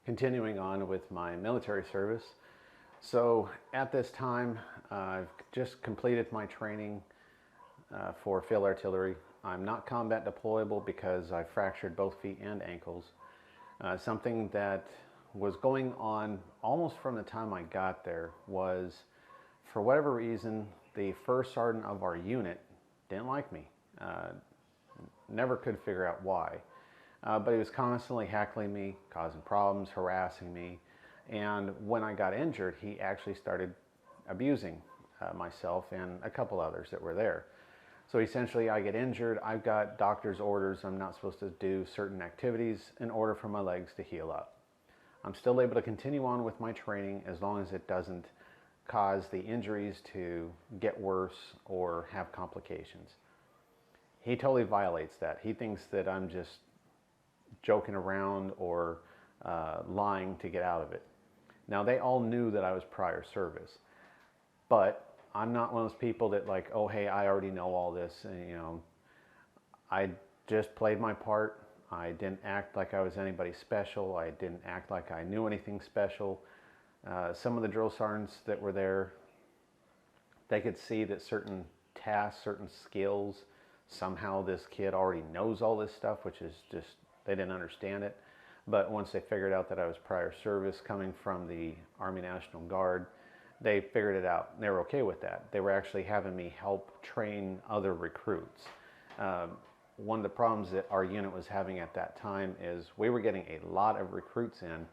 continuing on with my military service. So at this time, I've just completed my training for field artillery. I'm not combat deployable because I fractured both feet and ankles. Something that was going on almost from the time I got there was, for whatever reason, the first sergeant of our unit didn't like me. Never could figure out why. But he was constantly heckling me, causing problems, harassing me. And when I got injured, he actually started abusing myself and a couple others that were there. So essentially, I get injured, I've got doctor's orders, I'm not supposed to do certain activities in order for my legs to heal up. I'm still able to continue on with my training as long as it doesn't cause the injuries to get worse or have complications. He totally violates that. He thinks that I'm just joking around or lying to get out of it. Now, they all knew that I was prior service, but I'm not one of those people that like, oh, hey, I already know all this. And, I just played my part. I didn't act like I was anybody special. I didn't act like I knew anything special. Some of the drill sergeants that were there, they could see that certain tasks, certain skills, somehow this kid already knows all this stuff, which is just, they didn't understand it. But once they figured out that I was prior service coming from the Army National Guard, they figured it out. They were okay with that. They were actually having me help train other recruits. One of the problems that our unit was having at that time is we were getting a lot of recruits in,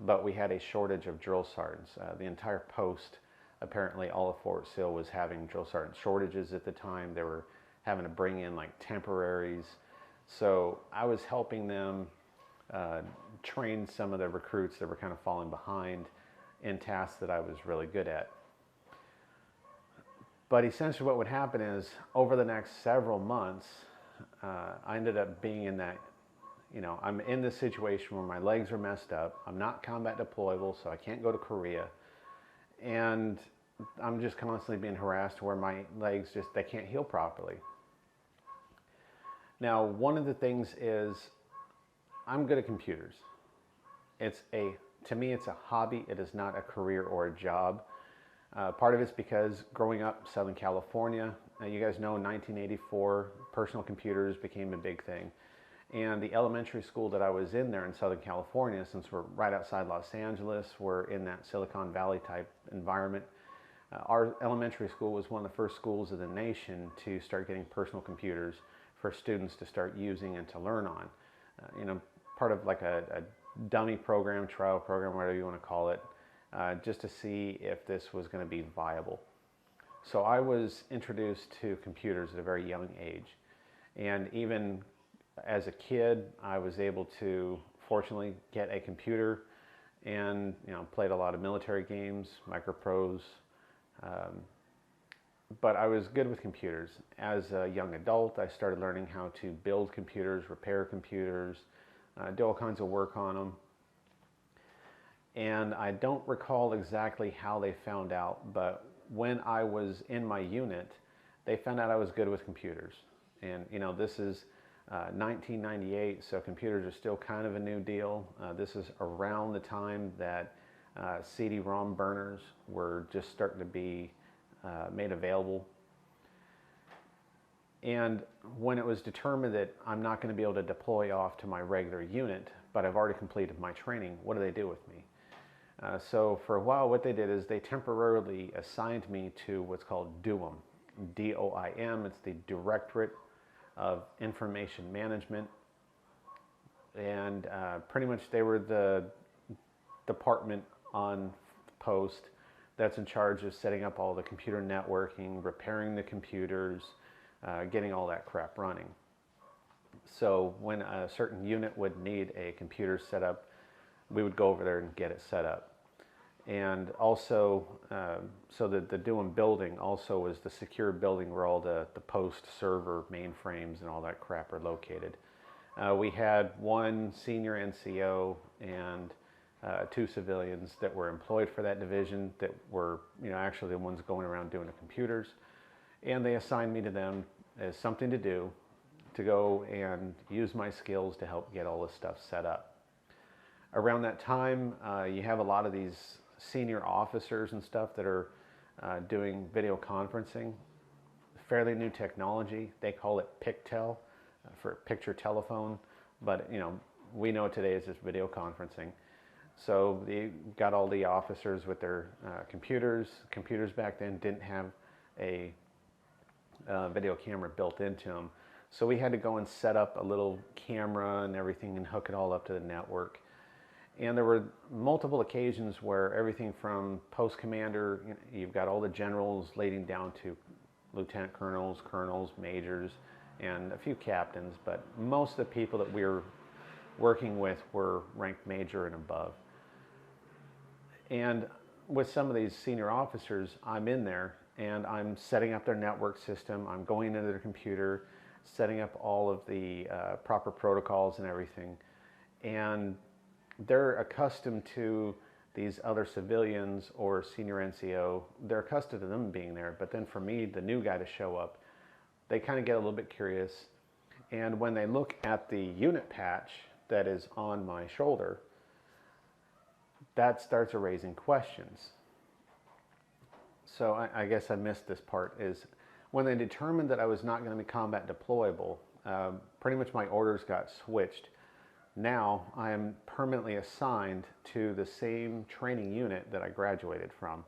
but we had a shortage of drill sergeants. The entire post, apparently all of Fort Sill was having drill sergeant shortages at the time. They were having to bring in like temporaries. So I was helping them train some of the recruits that were kind of falling behind in tasks that I was really good at. But essentially what would happen is over the next several months, I ended up being in that, I'm in this situation where my legs are messed up. I'm not combat deployable, so I can't go to Korea. And I'm just constantly being harassed where my legs they can't heal properly. Now, one of the things is I'm good at computers. To me, it's a hobby. It is not a career or a job. Part of it's because growing up Southern California, you guys know in 1984, personal computers became a big thing. And the elementary school that I was in there in Southern California, since we're right outside Los Angeles, we're in that Silicon Valley type environment. Our elementary school was one of the first schools of the nation to start getting personal computers for students to start using and to learn on. Part of like a dummy program, trial program, whatever you want to call it, just to see if this was going to be viable. So I was introduced to computers at a very young age. And even as a kid, I was able to fortunately get a computer and played a lot of military games, Microprose. But I was good with computers. As a young adult, I started learning how to build computers, repair computers, do all kinds of work on them. And I don't recall exactly how they found out, but when I was in my unit, they found out I was good with computers. And this is 1998, so computers are still kind of a new deal. This is around the time that CD-ROM burners were just starting to be made available. And when it was determined that I'm not going to be able to deploy off to my regular unit, but I've already completed my training, what do they do with me? So for a while, what they did is they temporarily assigned me to what's called DOIM, D-O-I-M. It's the Directorate of Information Management. And pretty much they were the department on post that's in charge of setting up all the computer networking, repairing the computers, getting all that crap running. So when a certain unit would need a computer set up, we would go over there and get it set up. And also, so the DOIM building also was the secure building where all the post server mainframes and all that crap are located. We had one senior NCO and 2 civilians that were employed for that division that were actually the ones going around doing the computers. And they assigned me to them as something to do, to go and use my skills to help get all this stuff set up. Around that time, you have a lot of these senior officers and stuff that are doing video conferencing. Fairly new technology. They call it Pictel for picture telephone, but we know today is just video conferencing. So they got all the officers with their computers. Computers back then didn't have a video camera built into them. So we had to go and set up a little camera and everything and hook it all up to the network. And there were multiple occasions where everything from post commander, you've got all the generals leading down to lieutenant colonels, colonels, majors, and a few captains, but most of the people that we were working with were ranked major and above. And with some of these senior officers, I'm in there and I'm setting up their network system. I'm going into their computer, setting up all of the proper protocols and everything. And they're accustomed to these other civilians or senior NCO. They're accustomed to them being there. But then for me, the new guy to show up, they kind of get a little bit curious. And when they look at the unit patch that is on my shoulder, that starts raising questions. So I guess I missed this part, is when they determined that I was not going to be combat deployable, pretty much my orders got switched. Now I am permanently assigned to the same training unit that I graduated from.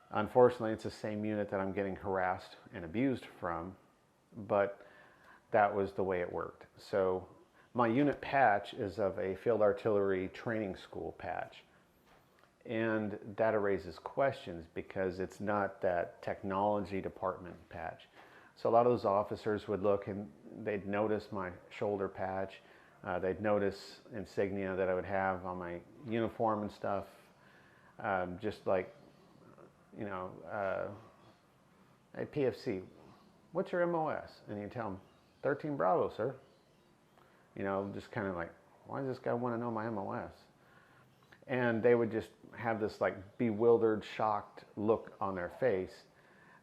Unfortunately, it's the same unit that I'm getting harassed and abused from, but that was the way it worked. So my unit patch is of a field artillery training school patch. And that raises questions because it's not that technology department patch. So a lot of those officers would look and they'd notice my shoulder patch. They'd notice insignia that I would have on my uniform and stuff. Just like, hey, PFC, what's your MOS? And you tell them, 13 Bravo, sir. Just kind of like, why does this guy want to know my MOS? And they would just have this like bewildered, shocked look on their face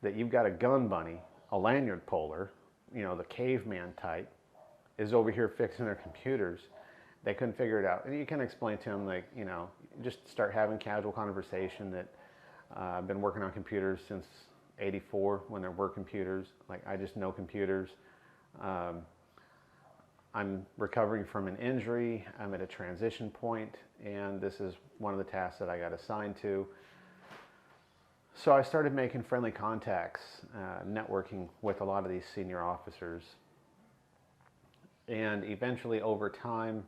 that you've got a gun bunny, a lanyard puller, the caveman type, is over here fixing their computers. They couldn't figure it out. And you can explain to them, like, just start having casual conversation that I've been working on computers since '84 when there were computers. Like, I just know computers. I'm recovering from an injury. I'm at a transition point, and this is one of the tasks that I got assigned to. So I started making friendly contacts, networking with a lot of these senior officers. And eventually over time,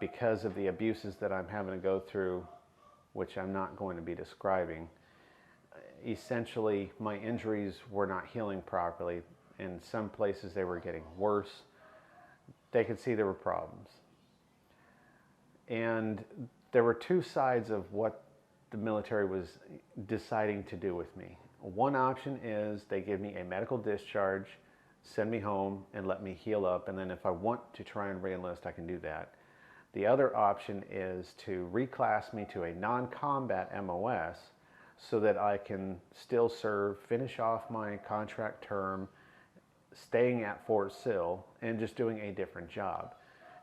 because of the abuses that I'm having to go through, which I'm not going to be describing, essentially my injuries were not healing properly. In some places they were getting worse. They could see there were problems. And there were two sides of what the military was deciding to do with me. One option is they give me a medical discharge, send me home, and let me heal up. And then if I want to try and re-enlist, I can do that. The other option is to reclass me to a non-combat MOS so that I can still serve, finish off my contract term, staying at Fort Sill, and just doing a different job.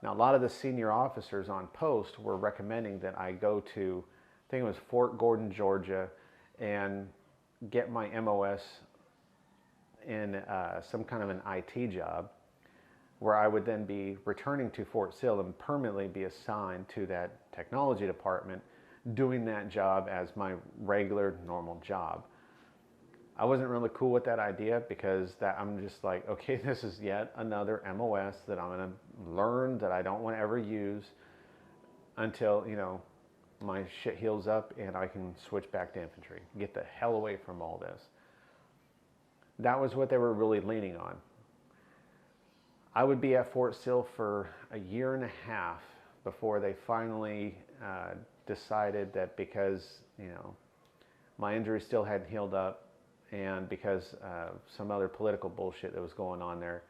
Now, a lot of the senior officers on post were recommending that I go to, I think it was Fort Gordon, Georgia, and get my MOS in some kind of an IT job, where I would then be returning to Fort Sill and permanently be assigned to that technology department, doing that job as my regular, normal job. I wasn't really cool with that idea because I'm just like, okay, this is yet another MOS that I'm going to learn that I don't want to ever use until, my shit heals up and I can switch back to infantry. Get the hell away from all this. That was what they were really leaning on. I would be at Fort Sill for a year and a half before they finally decided that because, my injury still hadn't healed up, and because some other political bullshit that was going on there,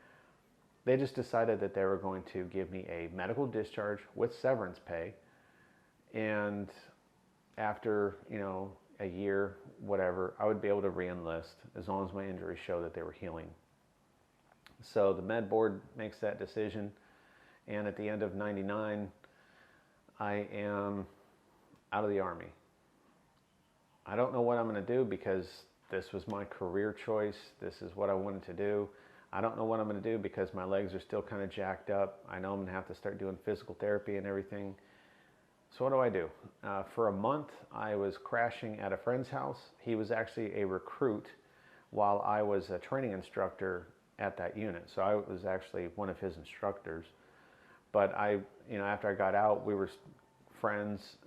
they just decided that they were going to give me a medical discharge with severance pay. And after, a year, whatever, I would be able to re-enlist as long as my injuries show that they were healing. So the med board makes that decision. And at the end of '99, I am out of the Army. I don't know what I'm going to do because this was my career choice. This is what I wanted to do. I don't know what I'm going to do because my legs are still kind of jacked up. I know I'm going to have to start doing physical therapy and everything. So what do? For a month, I was crashing at a friend's house. He was actually a recruit while I was a training instructor at that unit. So I was actually one of his instructors. But after I got out, we were friends,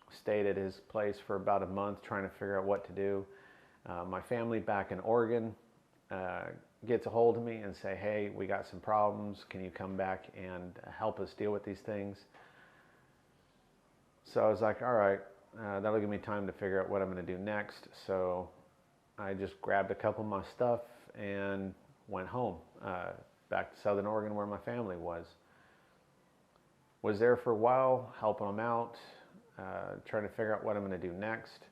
stayed at his place for about a month trying to figure out what to do. My family back in Oregon gets a hold of me and say, hey, we got some problems. Can you come back and help us deal with these things? So I was like, all right, that'll give me time to figure out what I'm going to do next. So I just grabbed a couple of my stuff and went home, back to Southern Oregon where my family was. Was there for a while, helping them out, trying to figure out what I'm going to do next.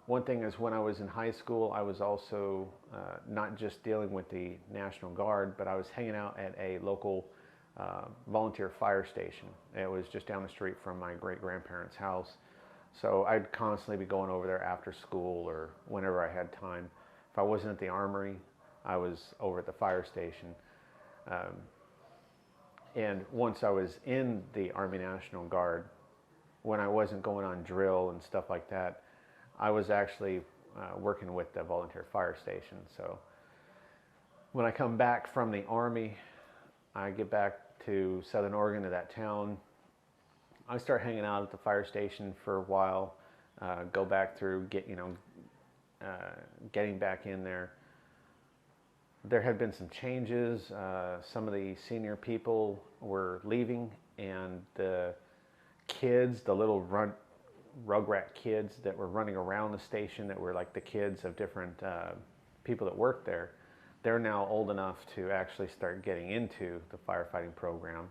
One thing is, when I was in high school, I was also not just dealing with the National Guard, but I was hanging out at a local volunteer fire station. It was just down the street from my great-grandparents' house. So I'd constantly be going over there after school or whenever I had time. If I wasn't at the armory, I was over at the fire station. And once I was in the Army National Guard, when I wasn't going on drill and stuff like that, I was actually working with the volunteer fire station. So when I come back from the Army, I get back to Southern Oregon, to that town. I start hanging out at the fire station for a while, go back through, getting back in there. There had been some changes. Some of the senior people were leaving, and the kids, the little rugrat kids that were running around the station, that were like the kids of different people that worked there, they're now old enough to actually start getting into the firefighting program.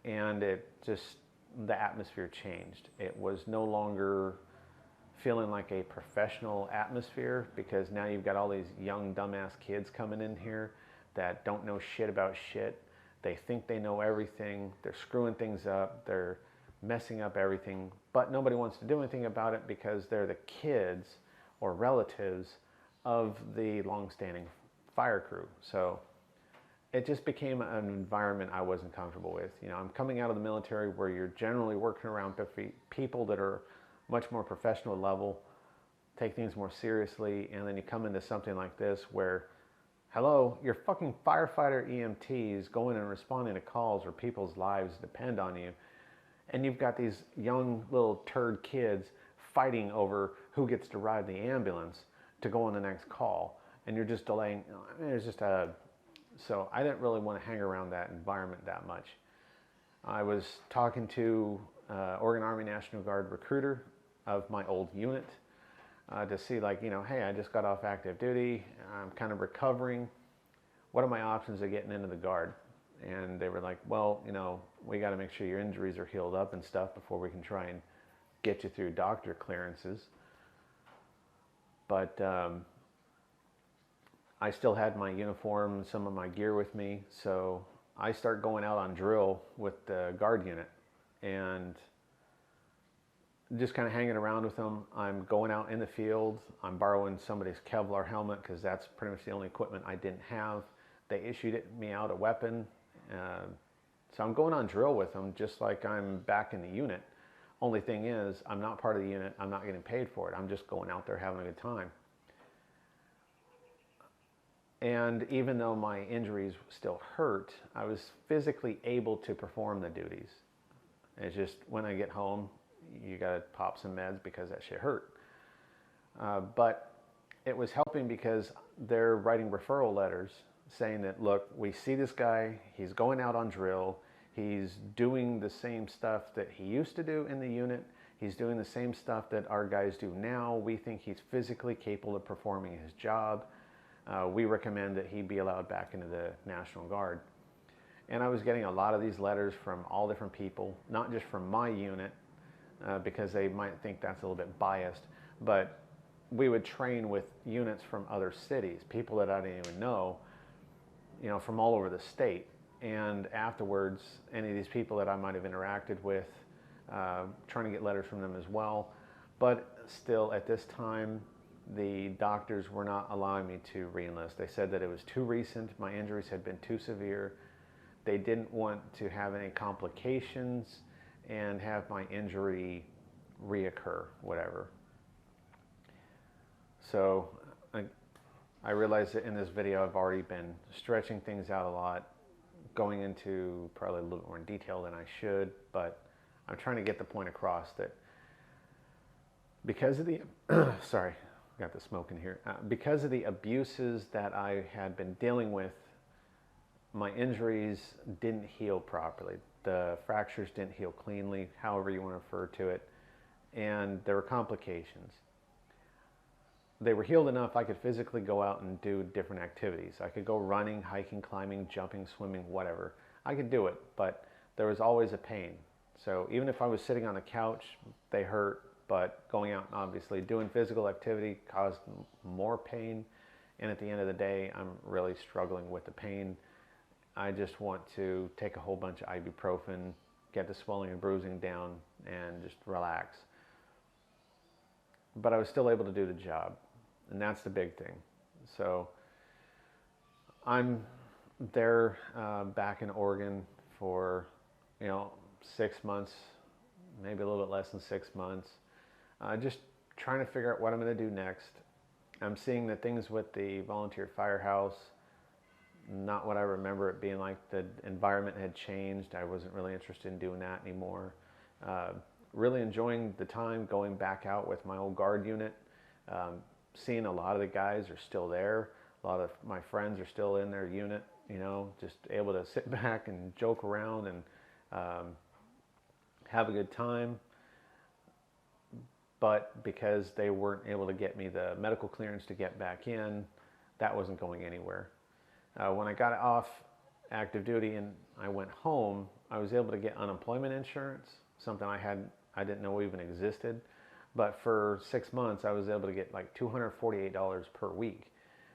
And the atmosphere changed. It was no longer feeling like a professional atmosphere, because now you've got all these young dumbass kids coming in here that don't know shit about shit. They think they know everything. They're screwing things up. They're messing up everything, but nobody wants to do anything about it because they're the kids or relatives of the long-standing fire crew. So it just became an environment I wasn't comfortable with. I'm coming out of the military where you're generally working around people that are much more professional level, take things more seriously, and then you come into something like this where, hello, you're fucking firefighter EMTs going and responding to calls where people's lives depend on you, and you've got these young little turd kids fighting over who gets to ride the ambulance to go on the next call, and you're just delaying. So I didn't really want to hang around that environment that much. I was talking to Oregon Army National Guard recruiter of my old unit to see, hey, I just got off active duty. I'm kind of recovering. What are my options of getting into the Guard? And they were like, well, we got to make sure your injuries are healed up and stuff before we can try and get you through doctor clearances. But I still had my uniform and some of my gear with me, so I start going out on drill with the Guard unit and just kind of hanging around with them. I'm going out in the field. I'm borrowing somebody's Kevlar helmet because that's pretty much the only equipment I didn't have. They issued me out a weapon. So I'm going on drill with them just like I'm back in the unit. Only thing is, I'm not part of the unit. I'm not getting paid for it. I'm just going out there having a good time. And even though my injuries still hurt, I was physically able to perform the duties. It's just when I get home, you got to pop some meds because that shit hurt. But it was helping because they're writing referral letters saying that, look, we see this guy, he's going out on drill, he's doing the same stuff that he used to do in the unit, he's doing the same stuff that our guys do now. We think he's physically capable of performing his job. We recommend that he be allowed back into the National Guard. And I was getting a lot of these letters from all different people, not just from my unit, because they might think that's a little bit biased, but we would train with units from other cities, people that I didn't even know, from all over the state. and afterwards, any of these people that I might have interacted with, trying to get letters from them as well. But still, at this time, the doctors were not allowing me to re-enlist. They said that it was too recent, my injuries had been too severe. They didn't want to have any complications and have my injury reoccur, whatever. So I realized that in this video I've already been stretching things out a lot, going into probably a little more in detail than I should, but I'm trying to get the point across that because of the, sorry, got the smoke in here. Because of the abuses that I had been dealing with, my injuries didn't heal properly. The fractures didn't heal cleanly, however you want to refer to it, and there were complications. They were healed enough I could physically go out and do different activities. I could go running, hiking, climbing, jumping, swimming, whatever. I could do it, but there was always a pain. So even if I was sitting on the couch, they hurt, but going out and obviously doing physical activity caused more pain. And at the end of the day, I'm really struggling with the pain. I just want to take a whole bunch of ibuprofen, get the swelling and bruising down, and just relax. But I was still able to do the job, and that's the big thing. So I'm there back in Oregon for 6 months, maybe a little bit less than 6 months, just trying to figure out what I'm going to do next. I'm seeing that things with the volunteer firehouse, not what I remember it being like. The environment had changed. I wasn't really interested in doing that anymore. Really enjoying the time going back out with my old guard unit. Seeing a lot of the guys are still there. A lot of my friends are still in their unit, just able to sit back and joke around and have a good time. But because they weren't able to get me the medical clearance to get back in, that wasn't going anywhere. When I got off active duty and I went home, I was able to get unemployment insurance, something I didn't know even existed. But for 6 months, I was able to get like $248 per week,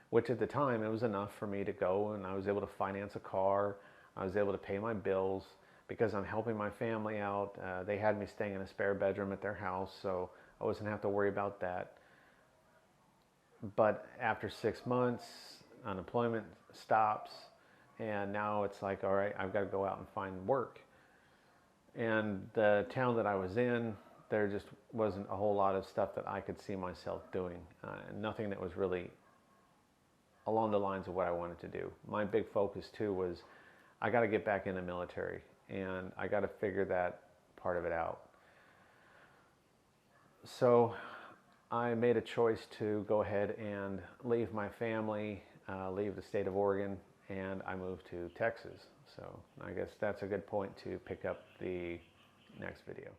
which at the time, it was enough for me to go, and I was able to finance a car. I was able to pay my bills because I'm helping my family out. They had me staying in a spare bedroom at their house, so I wasn't have to worry about that. But after 6 months, unemployment stops, and now it's like, all right, I've got to go out and find work. And the town that I was in, there just wasn't a whole lot of stuff that I could see myself doing. Nothing that was really along the lines of what I wanted to do. My big focus too was I got to get back in the military, and I got to figure that part of it out. So I made a choice to go ahead and leave my family, leave the state of Oregon, and I moved to Texas. So I guess that's a good point to pick up the next video.